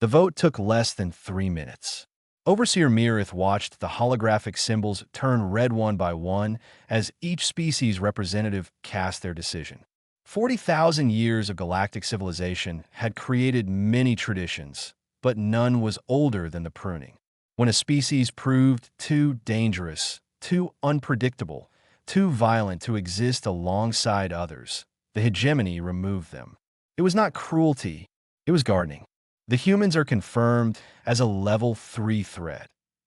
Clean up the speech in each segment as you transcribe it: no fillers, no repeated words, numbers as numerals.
The vote took less than 3 minutes. Overseer Mirith watched the holographic symbols turn red one by one as each species representative cast their decision. 40,000 years of galactic civilization had created many traditions, but none was older than the pruning. When a species proved too dangerous, too unpredictable, too violent to exist alongside others, the hegemony removed them. It was not cruelty, it was gardening. The humans are confirmed as a level 3 threat,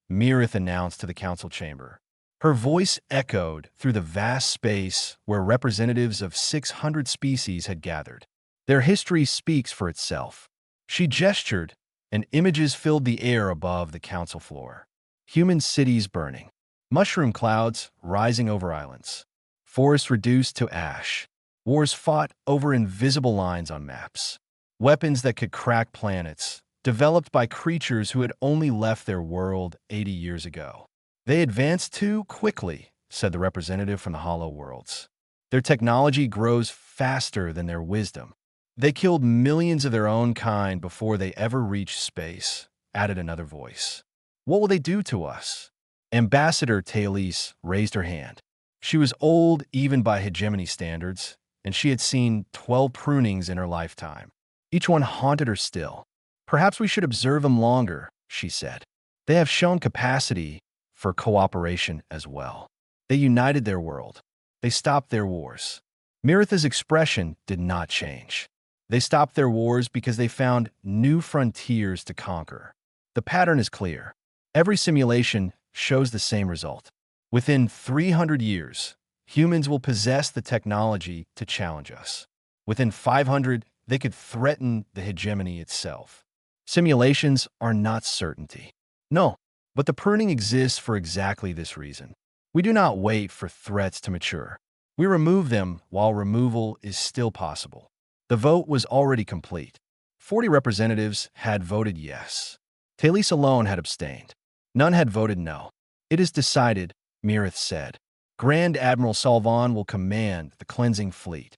Mirith announced to the council chamber. Her voice echoed through the vast space where representatives of 600 species had gathered. Their history speaks for itself. She gestured, and images filled the air above the council floor. Human cities burning. Mushroom clouds rising over islands. Forests reduced to ash. Wars fought over invisible lines on maps. Weapons that could crack planets, developed by creatures who had only left their world 80 years ago. They advanced too quickly, said the representative from the Hollow Worlds. Their technology grows faster than their wisdom. They killed millions of their own kind before they ever reached space, added another voice. What will they do to us? Ambassador Talise raised her hand. She was old even by hegemony standards, and she had seen 12 prunings in her lifetime. Each one haunted her still. Perhaps we should observe them longer, she said. They have shown capacity for cooperation as well. They united their world. They stopped their wars. Miritha's expression did not change. They stopped their wars because they found new frontiers to conquer. The pattern is clear. Every simulation shows the same result. Within 300 years, humans will possess the technology to challenge us. Within 500, they could threaten the hegemony itself. Simulations are not certainty. No, but the pruning exists for exactly this reason. We do not wait for threats to mature. We remove them while removal is still possible. The vote was already complete. 40 representatives had voted yes. Talise alone had abstained. None had voted no. It is decided, Mirith said. Grand Admiral Salvan will command the cleansing fleet.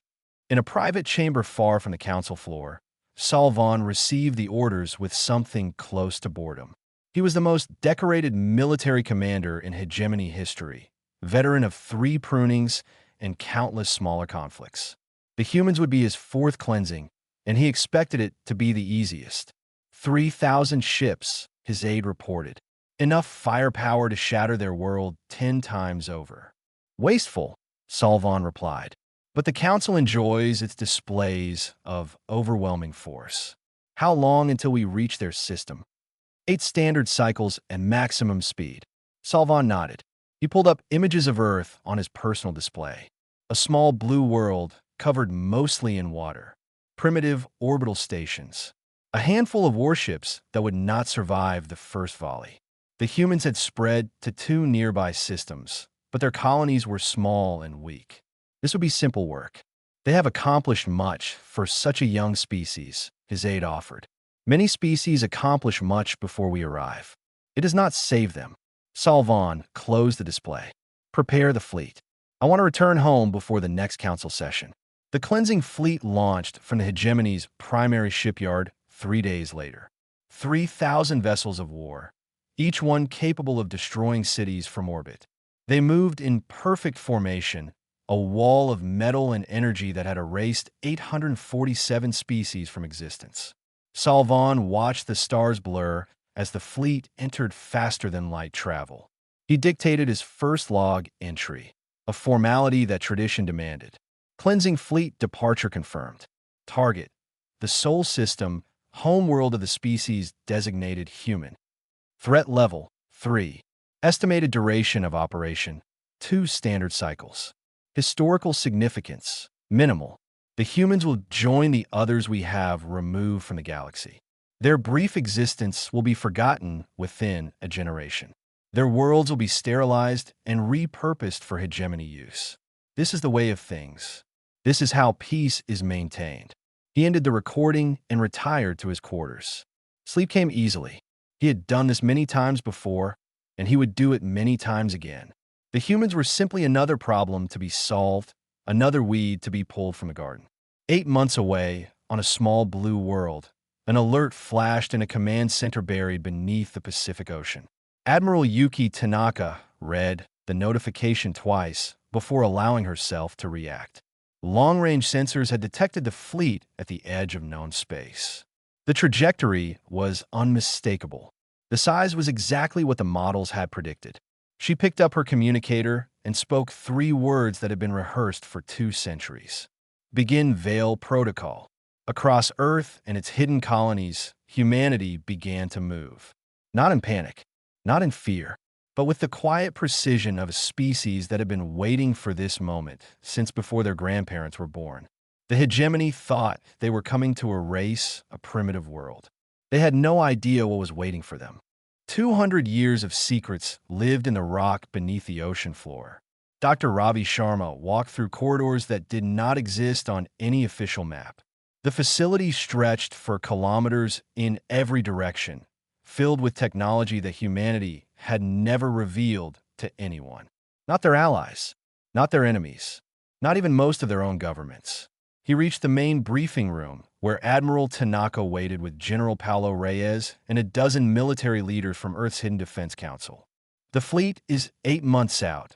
In a private chamber far from the council floor, Salvan received the orders with something close to boredom. He was the most decorated military commander in hegemony history, veteran of 3 prunings and countless smaller conflicts. The humans would be his 4th cleansing, and he expected it to be the easiest. 3,000 ships, his aide reported. Enough firepower to shatter their world 10 times over. Wasteful, Salvan replied. But the council enjoys its displays of overwhelming force. How long until we reach their system? 8 standard cycles and maximum speed. Salvan nodded. He pulled up images of Earth on his personal display. A small blue world covered mostly in water. Primitive orbital stations. A handful of warships that would not survive the first volley. The humans had spread to 2 nearby systems, but their colonies were small and weak. This would be simple work. They have accomplished much for such a young species, his aide offered. Many species accomplish much before we arrive. It does not save them. Salvan closed the display. Prepare the fleet. I want to return home before the next council session. The cleansing fleet launched from the hegemony's primary shipyard 3 days later. 3,000 vessels of war, each one capable of destroying cities from orbit. They moved in perfect formation, a wall of metal and energy that had erased 847 species from existence. Salvan watched the stars blur as the fleet entered faster than light travel. He dictated his first log entry, a formality that tradition demanded. Cleansing fleet departure confirmed. Target: the Sol system, homeworld of the species designated human. Threat level: 3. Estimated duration of operation: 2 standard cycles. Historical significance: minimal. The humans will join the others we have removed from the galaxy. Their brief existence will be forgotten within a generation. Their worlds will be sterilized and repurposed for hegemony use. This is the way of things. This is how peace is maintained. He ended the recording and retired to his quarters. Sleep came easily. He had done this many times before, and he would do it many times again. The humans were simply another problem to be solved, another weed to be pulled from the garden. 8 months away, on a small blue world, An alert flashed in a command center buried beneath the Pacific Ocean. Admiral Yuki Tanaka read the notification twice before allowing herself to react. Long-range sensors had detected the fleet at the edge of known space. The trajectory was unmistakable. The size was exactly what the models had predicted. She picked up her communicator and spoke 3 words that had been rehearsed for 2 centuries. Begin Veil Protocol. Across Earth and its hidden colonies, humanity began to move. Not in panic, not in fear, but with the quiet precision of a species that had been waiting for this moment since before their grandparents were born. The hegemony thought they were coming to erase a primitive world. They had no idea what was waiting for them. 200 years of secrets lived in the rock beneath the ocean floor. Dr. Ravi Sharma walked through corridors that did not exist on any official map. The facility stretched for kilometers in every direction, filled with technology that humanity had never revealed to anyone. Not their allies, not their enemies, not even most of their own governments. He reached the main briefing room, where Admiral Tanaka waited with General Paulo Reyes and a dozen military leaders from Earth's Hidden Defense Council. The fleet is 8 months out,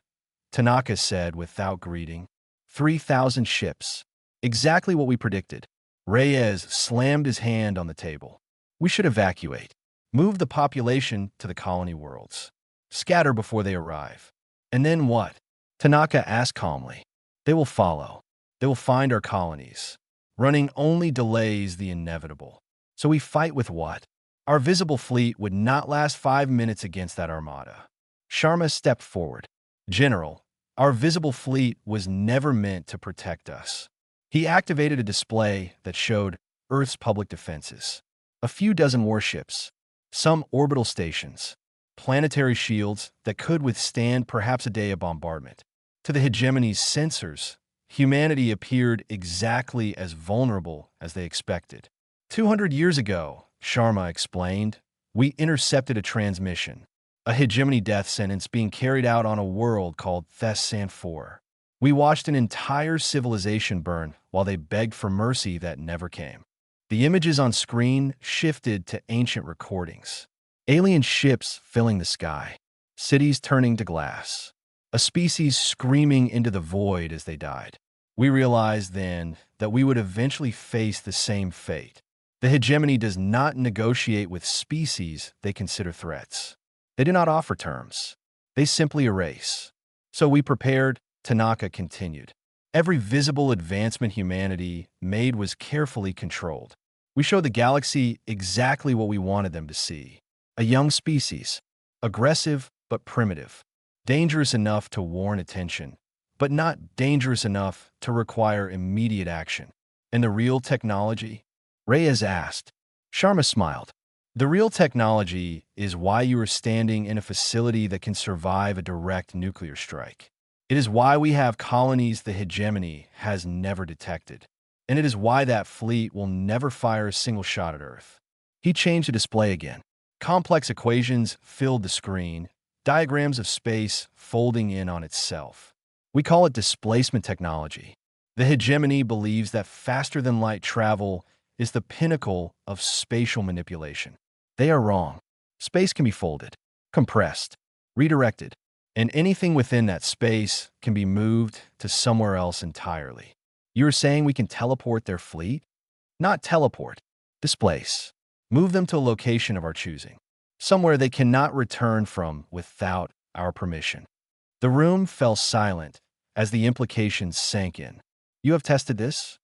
Tanaka said without greeting. 3,000 ships. Exactly what we predicted. Reyes slammed his hand on the table. We should evacuate. Move the population to the colony worlds. Scatter before they arrive. And then what? Tanaka asked calmly. They will follow. They will find our colonies. Running only delays the inevitable. So we fight with what? Our visible fleet would not last 5 minutes against that armada. Sharma stepped forward. General, our visible fleet was never meant to protect us. He activated a display that showed Earth's public defenses. A few dozen warships, some orbital stations, planetary shields that could withstand perhaps a day of bombardment. To the hegemony's sensors, humanity appeared exactly as vulnerable as they expected. 200 years ago, Sharma explained, we intercepted a transmission, a hegemony death sentence being carried out on a world called Vestan 4. We watched an entire civilization burn while they begged for mercy that never came. The images on screen shifted to ancient recordings. Alien ships filling the sky, cities turning to glass, a species screaming into the void as they died. We realized then that we would eventually face the same fate. The hegemony does not negotiate with species they consider threats. They do not offer terms. They simply erase. So we prepared, Tanaka continued. Every visible advancement humanity made was carefully controlled. We showed the galaxy exactly what we wanted them to see. A young species, aggressive but primitive, dangerous enough to warrant attention, but not dangerous enough to require immediate action. And the real technology? Reyes asked. Sharma smiled. The real technology is why you are standing in a facility that can survive a direct nuclear strike. It is why we have colonies the hegemony has never detected. And it is why that fleet will never fire a single shot at Earth. He changed the display again. Complex equations filled the screen, diagrams of space folding in on itself. We call it displacement technology. The hegemony believes that faster-than-light travel is the pinnacle of spatial manipulation. They are wrong. Space can be folded, compressed, redirected, and anything within that space can be moved to somewhere else entirely. You're saying we can teleport their fleet? Not teleport. Displace. Move them to a location of our choosing. Somewhere they cannot return from without our permission. The room fell silent as the implications sank in. You have tested this?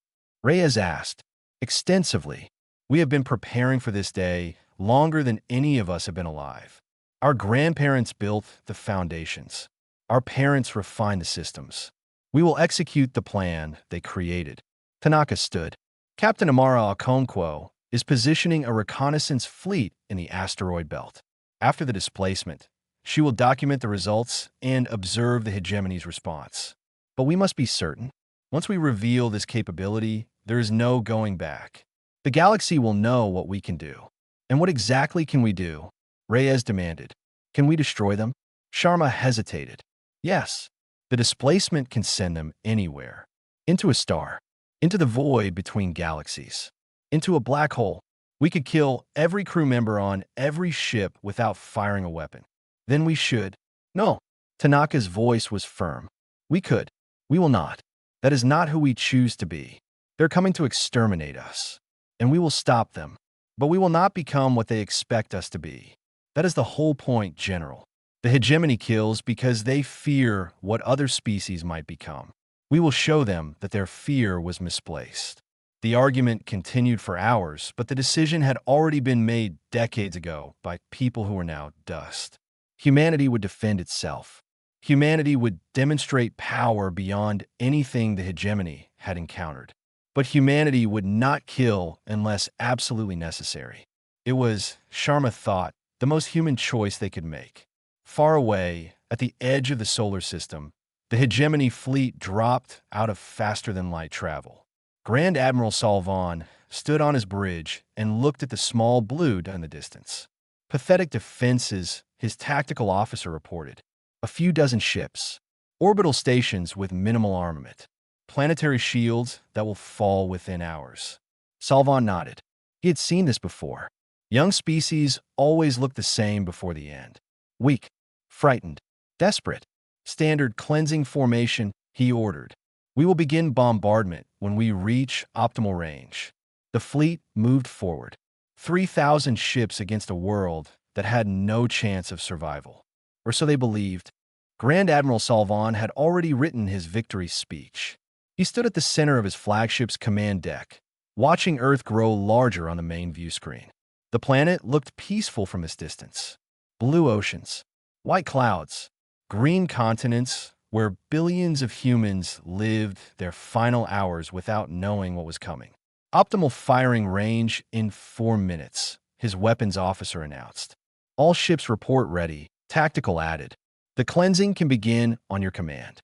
Reyes asked. Extensively. We have been preparing for this day longer than any of us have been alive. Our grandparents built the foundations. Our parents refined the systems. We will execute the plan they created. Tanaka stood. Captain Amara Okonkwo is positioning a reconnaissance fleet in the asteroid belt. After the displacement, she will document the results and observe the hegemony's response. But we must be certain. Once we reveal this capability, there is no going back. The galaxy will know what we can do. And what exactly can we do? Reyes demanded. Can we destroy them? Sharma hesitated. Yes. The displacement can send them anywhere. Into a star. Into the void between galaxies. Into a black hole. We could kill every crew member on every ship without firing a weapon. Then we should. No. Tanaka's voice was firm. We could. We will not. That is not who we choose to be. They're coming to exterminate us. And we will stop them. But we will not become what they expect us to be. That is the whole point, General. The hegemony kills because they fear what other species might become. We will show them that their fear was misplaced. The argument continued for hours, but the decision had already been made decades ago by people who were now dust. Humanity would defend itself. Humanity would demonstrate power beyond anything the hegemony had encountered. But humanity would not kill unless absolutely necessary. It was, Sharma thought, the most human choice they could make. Far away, at the edge of the solar system, the hegemony fleet dropped out of faster-than-light travel. Grand Admiral Salvan stood on his bridge and looked at the small blue in the distance. Pathetic defenses, his tactical officer reported. A few dozen ships. Orbital stations with minimal armament. Planetary shields that will fall within hours. Salvan nodded. He had seen this before. Young species always look the same before the end. Weak, frightened, desperate. Standard cleansing formation, he ordered. We will begin bombardment when we reach optimal range. The fleet moved forward. 3,000 ships against a world that had no chance of survival. Or so they believed. Grand Admiral Salvan had already written his victory speech. He stood at the center of his flagship's command deck, watching Earth grow larger on the main view screen. The planet looked peaceful from this distance. Blue oceans, white clouds, green continents where billions of humans lived their final hours without knowing what was coming. Optimal firing range in 4 minutes, his weapons officer announced. All ships report ready, tactical added. The cleansing can begin on your command.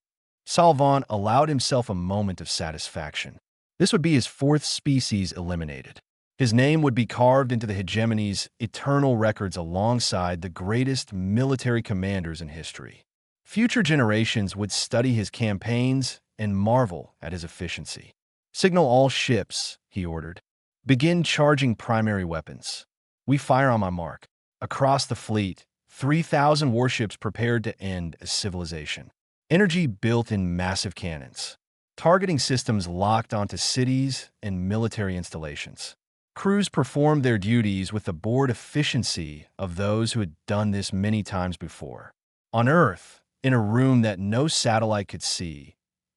Salvan allowed himself a moment of satisfaction. This would be his 4th species eliminated. His name would be carved into the hegemony's eternal records alongside the greatest military commanders in history. Future generations would study his campaigns and marvel at his efficiency. Signal all ships, he ordered. Begin charging primary weapons. We fire on my mark. Across the fleet, 3,000 warships prepared to end a civilization. Energy built in massive cannons. Targeting systems locked onto cities and military installations. Crews performed their duties with the bored efficiency of those who had done this many times before. On Earth, in a room that no satellite could see,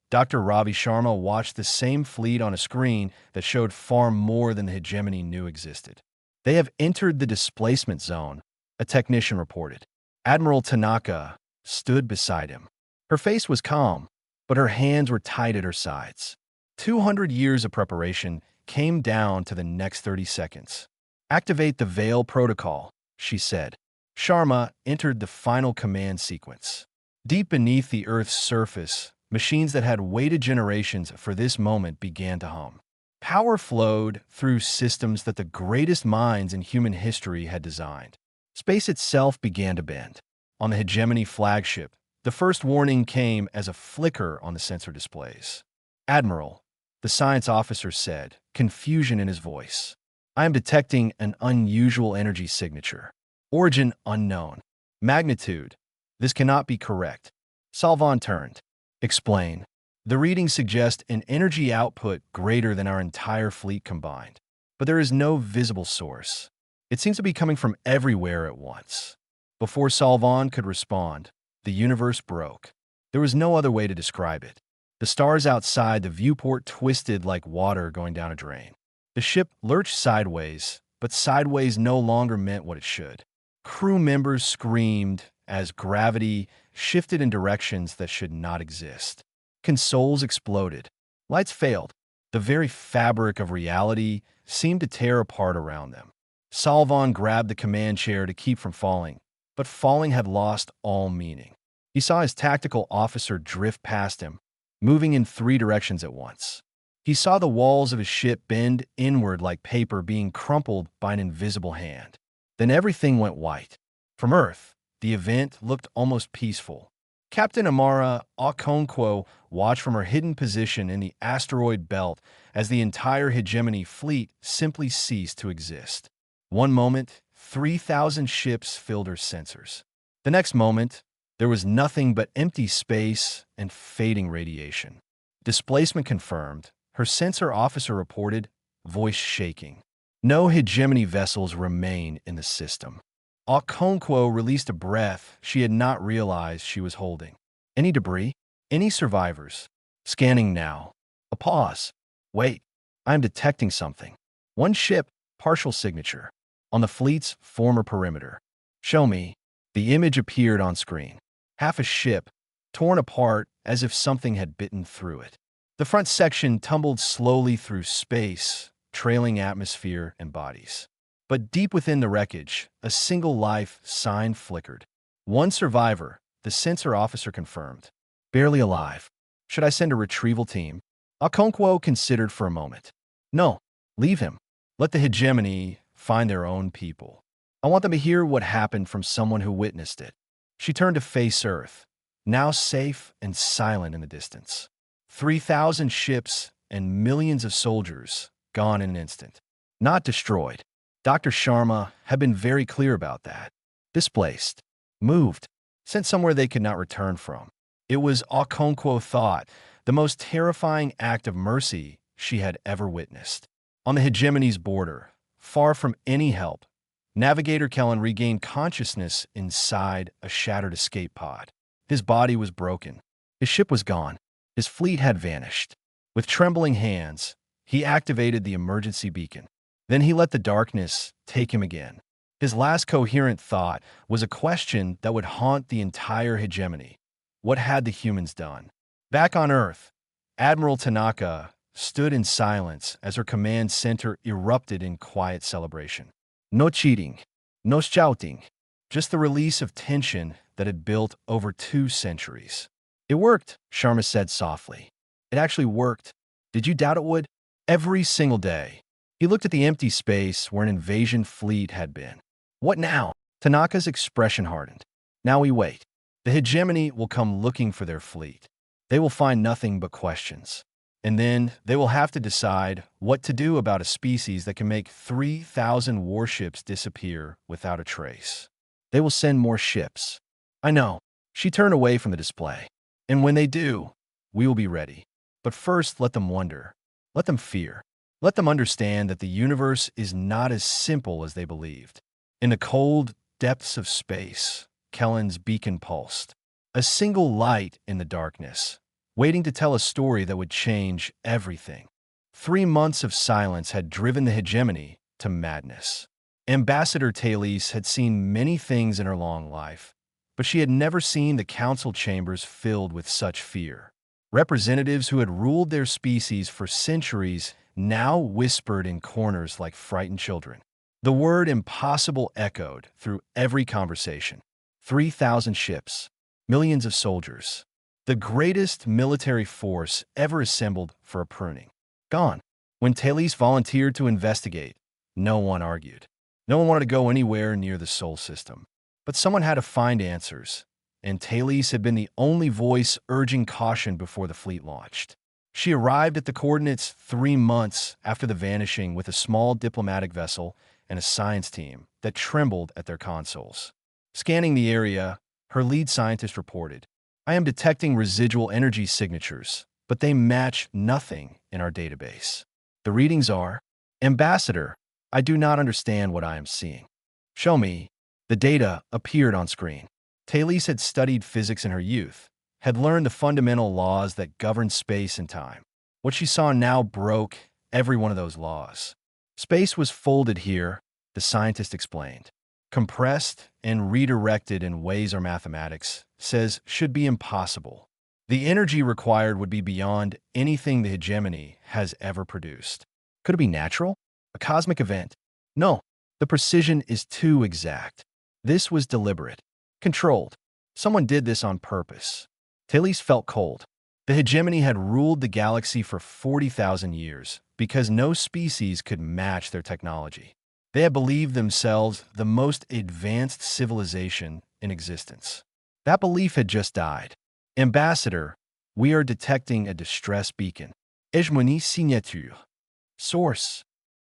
Dr. Ravi Sharma watched the same fleet on a screen that showed far more than the hegemony knew existed. They have entered the displacement zone, a technician reported. Admiral Tanaka stood beside him. Her face was calm, but her hands were tied at her sides. 200 years of preparation came down to the next 30 seconds. Activate the Veil Protocol, she said. Sharma entered the final command sequence. Deep beneath the Earth's surface, machines that had waited generations for this moment began to hum. Power flowed through systems that the greatest minds in human history had designed. Space itself began to bend. On the hegemony flagship, the first warning came as a flicker on the sensor displays. Admiral, the science officer said, confusion in his voice. I am detecting an unusual energy signature. Origin unknown. Magnitude. This cannot be correct. Salvan turned. Explain. The readings suggest an energy output greater than our entire fleet combined. But there is no visible source. It seems to be coming from everywhere at once. Before Salvan could respond, the universe broke. There was no other way to describe it. The stars outside the viewport twisted like water going down a drain. The ship lurched sideways, but sideways no longer meant what it should. Crew members screamed as gravity shifted in directions that should not exist. Consoles exploded. Lights failed. The very fabric of reality seemed to tear apart around them. Salvan grabbed the command chair to keep from falling, but falling had lost all meaning. He saw his tactical officer drift past him, moving in 3 directions at once. He saw the walls of his ship bend inward like paper being crumpled by an invisible hand. Then everything went white. From Earth, the event looked almost peaceful. Captain Amara Okonkwo watched from her hidden position in the asteroid belt as the entire hegemony fleet simply ceased to exist. One moment, 3,000 ships filled her sensors. The next moment, there was nothing but empty space and fading radiation. Displacement confirmed, her sensor officer reported, voice shaking. No hegemony vessels remain in the system. Okonkwo released a breath she had not realized she was holding. Any debris? Any survivors? Scanning now. A pause. Wait, I am detecting something. One ship, partial signature. On the fleet's former perimeter. Show me. The image appeared on screen. Half a ship, torn apart as if something had bitten through it. The front section tumbled slowly through space, trailing atmosphere and bodies. But deep within the wreckage, a single life sign flickered. One survivor, the sensor officer confirmed. Barely alive. Should I send a retrieval team? Okonkwo considered for a moment. No, leave him. Let the hegemony find their own people. I want them to hear what happened from someone who witnessed it. She turned to face Earth, now safe and silent in the distance. 3,000 ships and millions of soldiers gone in an instant. Not destroyed. Dr. Sharma had been very clear about that. Displaced. Moved. Sent somewhere they could not return from. It was, Okonkwo thought, the most terrifying act of mercy she had ever witnessed. On the hegemony's border, far from any help, Navigator Kellen regained consciousness inside a shattered escape pod. His body was broken. His ship was gone. His fleet had vanished. With trembling hands, he activated the emergency beacon. Then he let the darkness take him again. His last coherent thought was a question that would haunt the entire hegemony. What had the humans done? Back on Earth, Admiral Tanaka stood in silence as her command center erupted in quiet celebration. No cheating, no shouting, just the release of tension that had built over 2 centuries. It worked, Sharma said softly. It actually worked. Did you doubt it would? Every single day. He looked at the empty space where an invasion fleet had been. What now? Tanaka's expression hardened. Now we wait. The hegemony will come looking for their fleet. They will find nothing but questions. And then they will have to decide what to do about a species that can make 3,000 warships disappear without a trace. They will send more ships. I know. She turned away from the display. And when they do, we will be ready. But first, let them wonder. Let them fear. Let them understand that the universe is not as simple as they believed. In the cold depths of space, Kellen's beacon pulsed. A single light in the darkness, waiting to tell a story that would change everything. 3 months of silence had driven the hegemony to madness. Ambassador Thales had seen many things in her long life, but she had never seen the council chambers filled with such fear. Representatives who had ruled their species for centuries now whispered in corners like frightened children. The word impossible echoed through every conversation. 3,000 ships, millions of soldiers. The greatest military force ever assembled for a pruning. Gone. When Thales volunteered to investigate, no one argued. No one wanted to go anywhere near the Sol system. But someone had to find answers, and Thales had been the only voice urging caution before the fleet launched. She arrived at the coordinates 3 months after the vanishing with a small diplomatic vessel and a science team that trembled at their consoles. Scanning the area, her lead scientist reported, I am detecting residual energy signatures, but they match nothing in our database. The readings are, Ambassador, I do not understand what I am seeing. Show me. The data appeared on screen. Thales had studied physics in her youth, had learned the fundamental laws that govern space and time. What she saw now broke every one of those laws. Space was folded here, the scientist explained. Compressed and redirected in ways our mathematics says should be impossible. The energy required would be beyond anything the hegemony has ever produced. Could it be natural? A cosmic event? No, the precision is too exact. This was deliberate. Controlled. Someone did this on purpose. Thales felt cold. The hegemony had ruled the galaxy for 40,000 years because no species could match their technology. They had believed themselves the most advanced civilization in existence. That belief had just died. Ambassador, we are detecting a distress beacon. Hegemony signature. Source,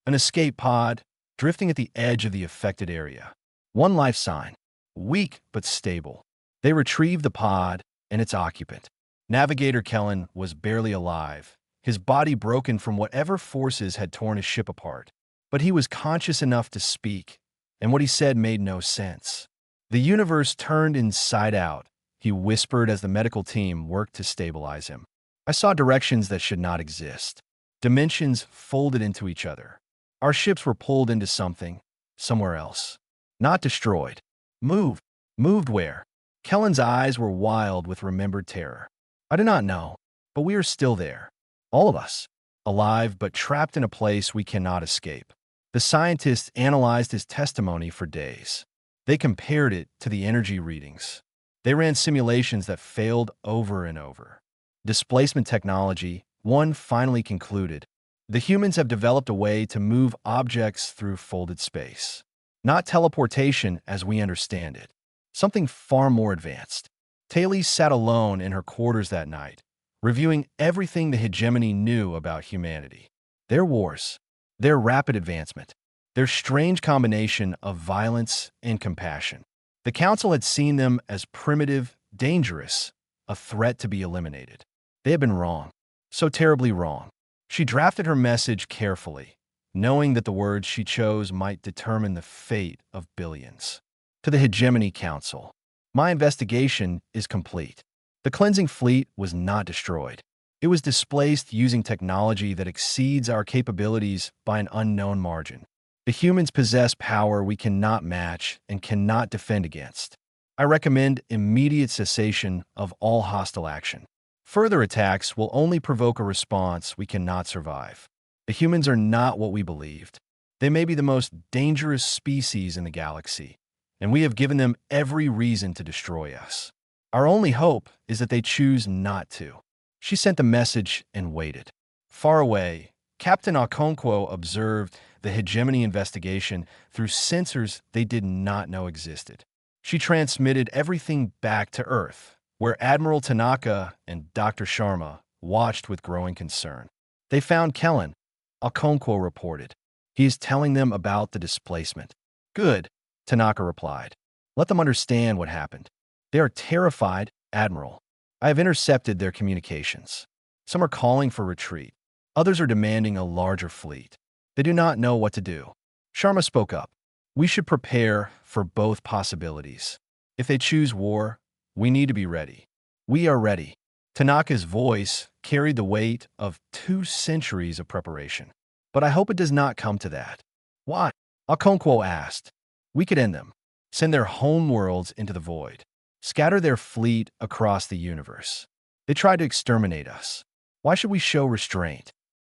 an escape pod, drifting at the edge of the affected area. One life sign, weak but stable. They retrieved the pod and its occupant. Navigator Kellen was barely alive, his body broken from whatever forces had torn his ship apart. But he was conscious enough to speak, and what he said made no sense. The universe turned inside out, he whispered as the medical team worked to stabilize him. I saw directions that should not exist. Dimensions folded into each other. Our ships were pulled into something, somewhere else. Not destroyed. Moved. Moved where? Kellen's eyes were wild with remembered terror. I do not know, but we are still there. All of us. Alive but trapped in a place we cannot escape. The scientists analyzed his testimony for days. They compared it to the energy readings. They ran simulations that failed over and over. Displacement technology, one finally concluded. The humans have developed a way to move objects through folded space. Not teleportation as we understand it. Something far more advanced. Thales sat alone in her quarters that night, reviewing everything the hegemony knew about humanity. Their wars, their rapid advancement, their strange combination of violence and compassion. The Council had seen them as primitive, dangerous, a threat to be eliminated. They had been wrong, so terribly wrong. She drafted her message carefully, knowing that the words she chose might determine the fate of billions. To the Hegemony Council, my investigation is complete. The cleansing fleet was not destroyed. It was displaced using technology that exceeds our capabilities by an unknown margin. The humans possess power we cannot match and cannot defend against. I recommend immediate cessation of all hostile action. Further attacks will only provoke a response we cannot survive. The humans are not what we believed. They may be the most dangerous species in the galaxy, and we have given them every reason to destroy us. Our only hope is that they choose not to. She sent the message and waited. Far away, Captain Okonkwo observed the hegemony investigation through sensors they did not know existed. She transmitted everything back to Earth, where Admiral Tanaka and Dr. Sharma watched with growing concern. They found Kellen, Okonkwo reported. He is telling them about the displacement. Good, Tanaka replied. Let them understand what happened. They are terrified, Admiral. I have intercepted their communications. Some are calling for retreat. Others are demanding a larger fleet. They do not know what to do. Sharma spoke up. We should prepare for both possibilities. If they choose war, we need to be ready. We are ready. Tanaka's voice carried the weight of 2 centuries of preparation. But I hope it does not come to that. Why? Okonkwo asked. We could end them. Send their homeworlds into the void. Scatter their fleet across the universe. They tried to exterminate us. Why should we show restraint?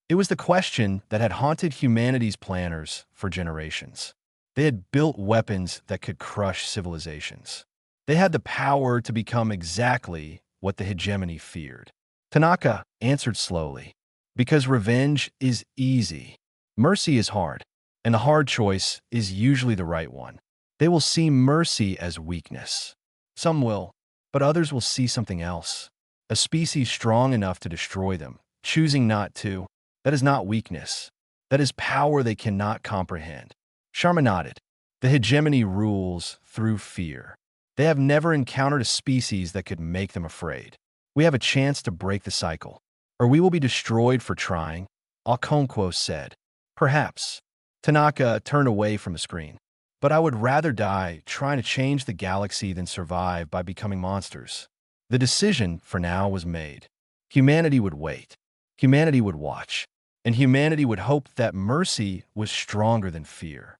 It was the question that had haunted humanity's planners for generations. They had built weapons that could crush civilizations. They had the power to become exactly what the hegemony feared. Tanaka answered slowly. Because revenge is easy. Mercy is hard, and the hard choice is usually the right one. They will see mercy as weakness. Some will, but others will see something else. A species strong enough to destroy them, choosing not to. That is not weakness. That is power they cannot comprehend. Sharma nodded. The hegemony rules through fear. They have never encountered a species that could make them afraid. We have a chance to break the cycle, or we will be destroyed for trying, Okonkwo said. Perhaps. Tanaka turned away from the screen. But I would rather die trying to change the galaxy than survive by becoming monsters. The decision, for now, was made. Humanity would wait. Humanity would watch. And humanity would hope that mercy was stronger than fear.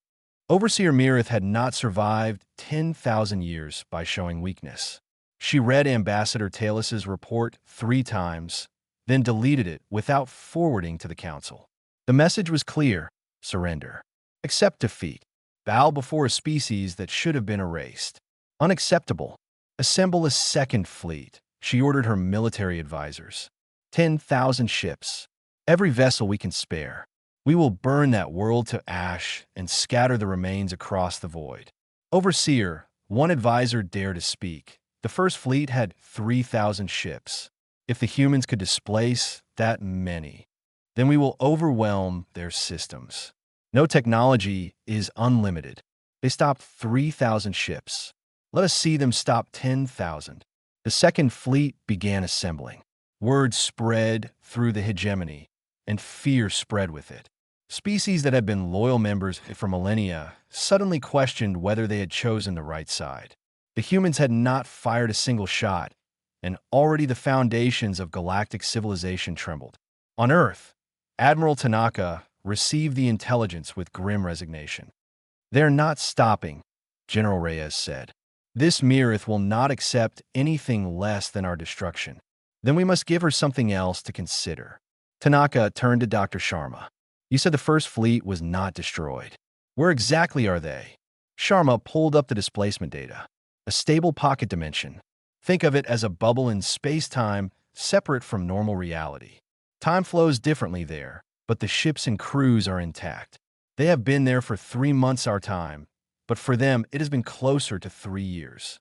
Overseer Mirith had not survived 10,000 years by showing weakness. She read Ambassador Talus's report 3 times, then deleted it without forwarding to the Council. The message was clear: surrender. Accept defeat. Bow before a species that should have been erased. Unacceptable. Assemble a second fleet, she ordered her military advisors. 10,000 ships. Every vessel we can spare. We will burn that world to ash and scatter the remains across the void. Overseer, one advisor dared to speak. The first fleet had 3,000 ships. If the humans could displace that many, then we will overwhelm their systems. No technology is unlimited. They stopped 3,000 ships. Let us see them stop 10,000. The second fleet began assembling. Word spread through the hegemony, and fear spread with it. Species that had been loyal members for millennia suddenly questioned whether they had chosen the right side. The humans had not fired a single shot, and already the foundations of galactic civilization trembled. On Earth, Admiral Tanaka received the intelligence with grim resignation. "They're not stopping," General Reyes said. "This Mirith will not accept anything less than our destruction. Then we must give her something else to consider." Tanaka turned to Dr. Sharma. "You said the first fleet was not destroyed. Where exactly are they?" Sharma pulled up the displacement data. "A stable pocket dimension. Think of it as a bubble in space-time separate from normal reality. Time flows differently there, but the ships and crews are intact. They have been there for 3 months our time, but for them it has been closer to 3 years.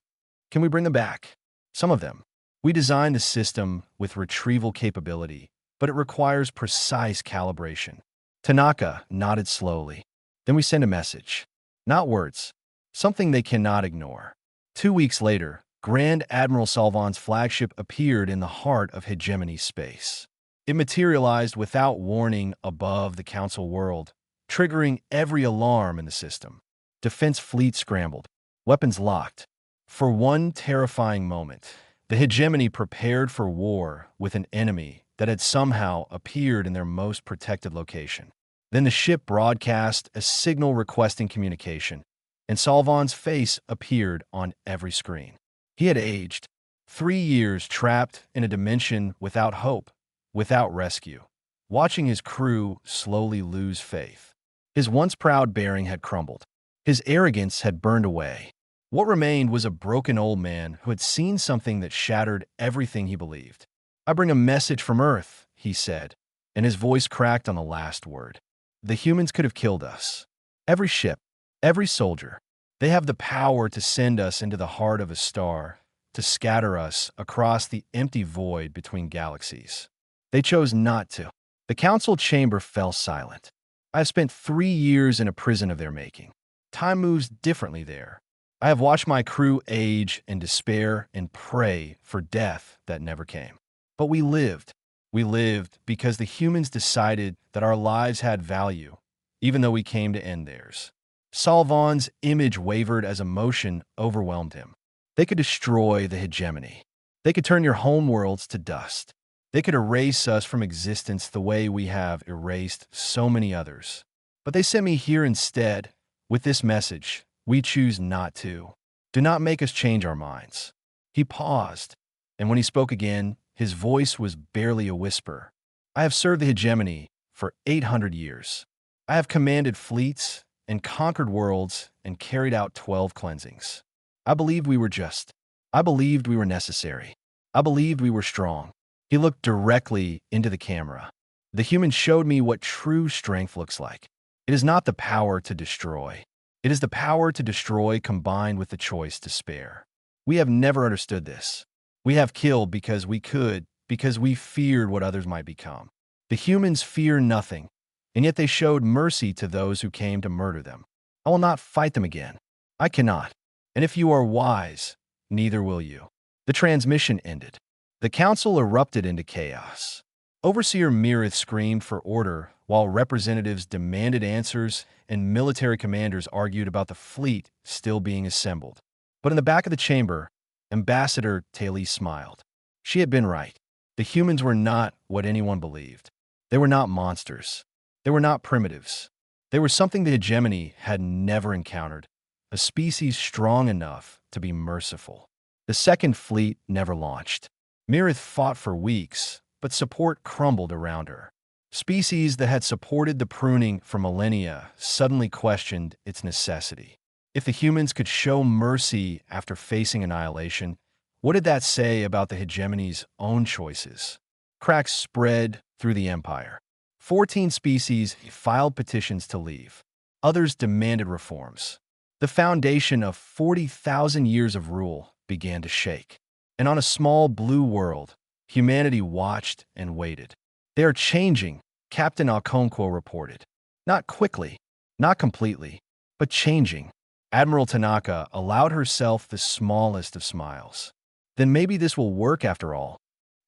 Can we bring them back?" "Some of them. We designed the system with retrieval capability, but it requires precise calibration." Tanaka nodded slowly. "Then we send a message. Not words. Something they cannot ignore." 2 weeks later, Grand Admiral Salvan's flagship appeared in the heart of hegemony space. It materialized without warning above the Council world, triggering every alarm in the system. Defense fleet scrambled, weapons locked. For one terrifying moment, the hegemony prepared for war with an enemy that had somehow appeared in their most protected location. Then the ship broadcast a signal requesting communication, and Salvan's face appeared on every screen. He had aged, 3 years trapped in a dimension without hope, without rescue, watching his crew slowly lose faith. His once proud bearing had crumbled. His arrogance had burned away. What remained was a broken old man who had seen something that shattered everything he believed. "I bring a message from Earth," he said, and his voice cracked on the last word. "The humans could have killed us. Every ship, every soldier. They have the power to send us into the heart of a star, to scatter us across the empty void between galaxies. They chose not to." The council chamber fell silent. "I have spent 3 years in a prison of their making. Time moves differently there. I have watched my crew age and despair and pray for death that never came. But we lived. We lived because the humans decided that our lives had value, even though we came to end theirs." Salvan's image wavered as emotion overwhelmed him. "They could destroy the hegemony. They could turn your homeworlds to dust. They could erase us from existence the way we have erased so many others. But they sent me here instead, with this message. We choose not to. Do not make us change our minds." He paused, and when he spoke again, his voice was barely a whisper. "I have served the hegemony for 800 years. I have commanded fleets and conquered worlds and carried out 12 cleansings. I believed we were just. I believed we were necessary. I believed we were strong." He looked directly into the camera. "The humans showed me what true strength looks like. It is not the power to destroy. It is the power to destroy combined with the choice to spare. We have never understood this. We have killed because we could, because we feared what others might become. The humans fear nothing, and yet they showed mercy to those who came to murder them. I will not fight them again. I cannot. And if you are wise, neither will you." The transmission ended. The council erupted into chaos. Overseer Mirith screamed for order, while representatives demanded answers and military commanders argued about the fleet still being assembled. But in the back of the chamber, Ambassador Taylor smiled. She had been right. The humans were not what anyone believed. They were not monsters. They were not primitives. They were something the hegemony had never encountered, a species strong enough to be merciful. The second fleet never launched. Mirith fought for weeks, but support crumbled around her. Species that had supported the pruning for millennia suddenly questioned its necessity. If the humans could show mercy after facing annihilation, what did that say about the hegemony's own choices? Cracks spread through the empire. 14 species filed petitions to leave. Others demanded reforms. The foundation of 40,000 years of rule began to shake. And on a small blue world, humanity watched and waited. "They are changing," Captain Okonkwo reported. "Not quickly, not completely, but changing." Admiral Tanaka allowed herself the smallest of smiles. "Then maybe this will work after all.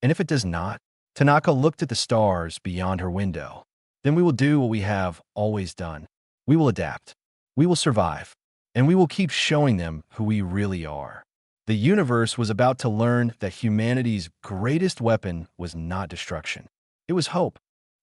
And if it does not," Tanaka looked at the stars beyond her window, "then we will do what we have always done. We will adapt. We will survive. And we will keep showing them who we really are." The universe was about to learn that humanity's greatest weapon was not destruction. It was hope.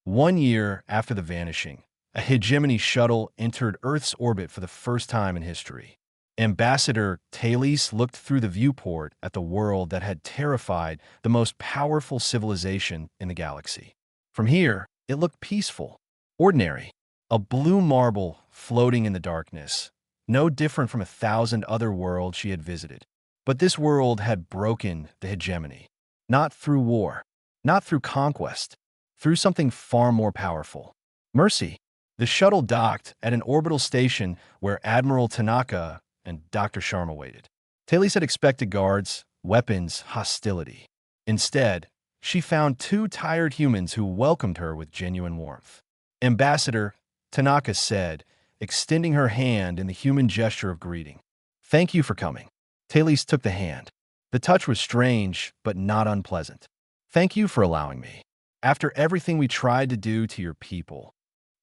1 year after the vanishing, a hegemony shuttle entered Earth's orbit for the first time in history. Ambassador Thales looked through the viewport at the world that had terrified the most powerful civilization in the galaxy. From here, it looked peaceful, ordinary, a blue marble floating in the darkness, no different from 1,000 other worlds she had visited. But this world had broken the hegemony, not through war, not through conquest, through something far more powerful. Mercy. The shuttle docked at an orbital station where Admiral Tanaka and Dr. Sharma waited. Thales had expected guards, weapons, hostility. Instead, she found 2 tired humans who welcomed her with genuine warmth. "Ambassador," Tanaka said, extending her hand in the human gesture of greeting. "Thank you for coming." Thales took the hand. The touch was strange, but not unpleasant. "Thank you for allowing me. After everything we tried to do to your people.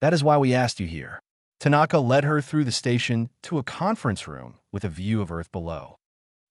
That is why we asked you here." Tanaka led her through the station to a conference room with a view of Earth below.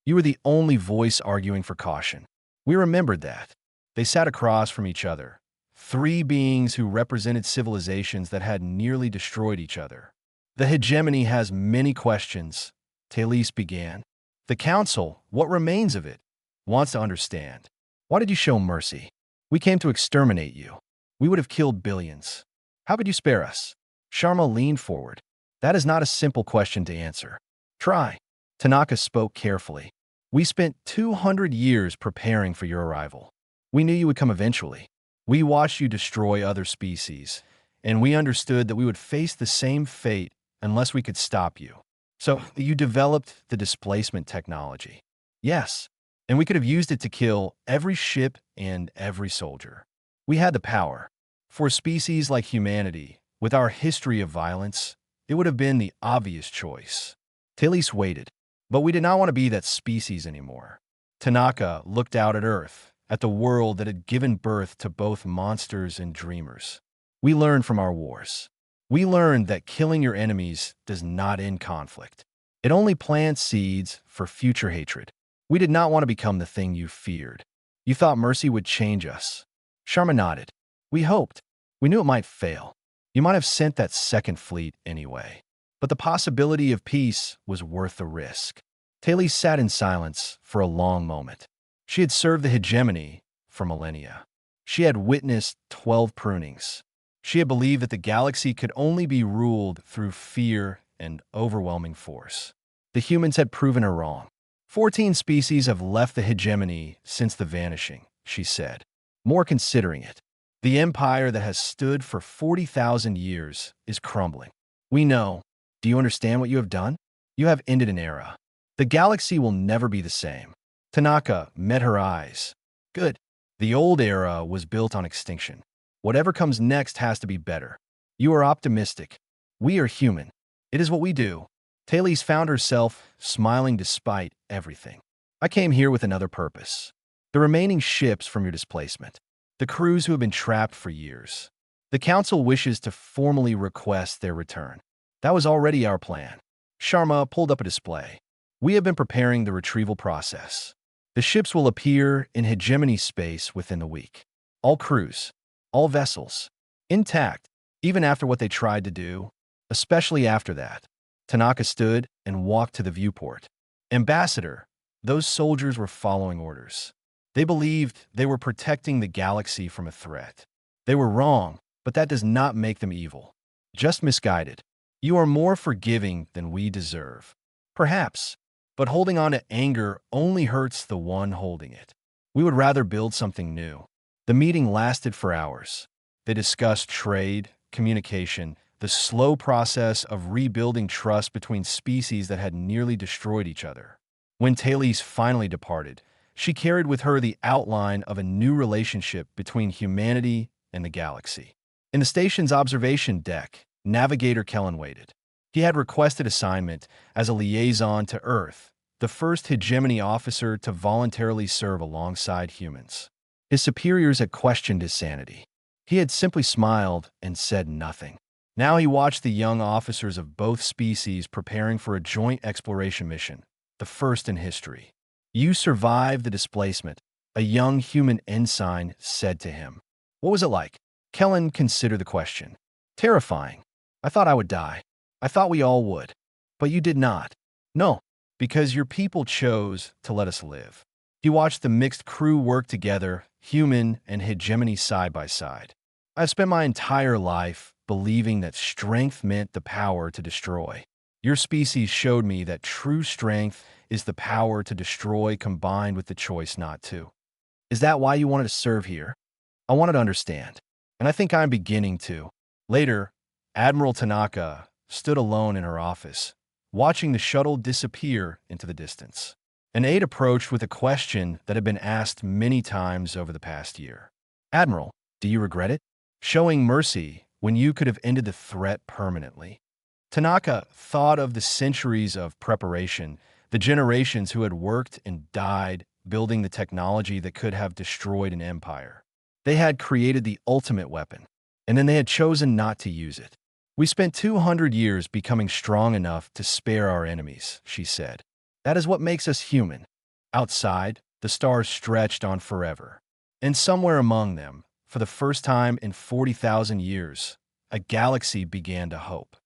"You were the only voice arguing for caution. We remembered that." They sat across from each other, 3 beings who represented civilizations that had nearly destroyed each other. "The hegemony has many questions," Thales began. "The Council, what remains of it, wants to understand. Why did you show mercy? We came to exterminate you. We would have killed billions. How could you spare us?" Sharma leaned forward. "That is not a simple question to answer. Try." Tanaka spoke carefully. "We spent 200 years preparing for your arrival. We knew you would come eventually. We watched you destroy other species, and we understood that we would face the same fate unless we could stop you. So you developed the displacement technology." "Yes, and we could have used it to kill every ship and every soldier. We had the power. For a species like humanity, with our history of violence, it would have been the obvious choice." Thales waited, but we did not want to be that species anymore. Tanaka looked out at Earth, at the world that had given birth to both monsters and dreamers. "We learned from our wars. We learned that killing your enemies does not end conflict. It only plants seeds for future hatred. We did not want to become the thing you feared. You thought mercy would change us." Sharma nodded. "We hoped. We knew it might fail. You might have sent that second fleet anyway. But the possibility of peace was worth the risk." Thales sat in silence for a long moment. She had served the hegemony for millennia. She had witnessed 12 prunings. She had believed that the galaxy could only be ruled through fear and overwhelming force. The humans had proven her wrong. 14 species have left the hegemony since the vanishing, she said, more considering it. The empire that has stood for 40,000 years is crumbling. We know. Do you understand what you have done? You have ended an era. The galaxy will never be the same. Tanaka met her eyes. Good. The old era was built on extinction. Whatever comes next has to be better. You are optimistic. We are human. It is what we do. Thales found herself smiling despite everything. I came here with another purpose. The remaining ships from your displacement. The crews who have been trapped for years. The Council wishes to formally request their return. That was already our plan. Sharma pulled up a display. We have been preparing the retrieval process. The ships will appear in hegemony space within the week. All crews, all vessels, intact, even after what they tried to do, especially after that. Tanaka stood and walked to the viewport. Ambassador, those soldiers were following orders. They believed they were protecting the galaxy from a threat. They were wrong, but that does not make them evil. Just misguided. You are more forgiving than we deserve. Perhaps, but holding on to anger only hurts the one holding it. We would rather build something new. The meeting lasted for hours. They discussed trade, communication, the slow process of rebuilding trust between species that had nearly destroyed each other. When Thales finally departed, she carried with her the outline of a new relationship between humanity and the galaxy. In the station's observation deck, Navigator Kellen waited. He had requested assignment as a liaison to Earth, the first hegemony officer to voluntarily serve alongside humans. His superiors had questioned his sanity. He had simply smiled and said nothing. Now he watched the young officers of both species preparing for a joint exploration mission, the first in history. "You survived the displacement," a young human ensign said to him. "What was it like?" Kellen considered the question. "Terrifying. I thought I would die. I thought we all would. But you did not." "No, because your people chose to let us live." He watched the mixed crew work together, human and hegemony side by side. "I've spent my entire life believing that strength meant the power to destroy. Your species showed me that true strength is the power to destroy combined with the choice not to." "Is that why you wanted to serve here?" "I wanted to understand. And I think I'm beginning to." Later, Admiral Tanaka stood alone in her office, watching the shuttle disappear into the distance. An aide approached with a question that had been asked many times over the past year. "Admiral, do you regret it? Showing mercy when you could have ended the threat permanently?" Tanaka thought of the centuries of preparation, the generations who had worked and died building the technology that could have destroyed an empire. They had created the ultimate weapon, and then they had chosen not to use it. "We spent 200 years becoming strong enough to spare our enemies," she said. "That is what makes us human." Outside, the stars stretched on forever. And somewhere among them, for the first time in 40,000 years, a galaxy began to hope.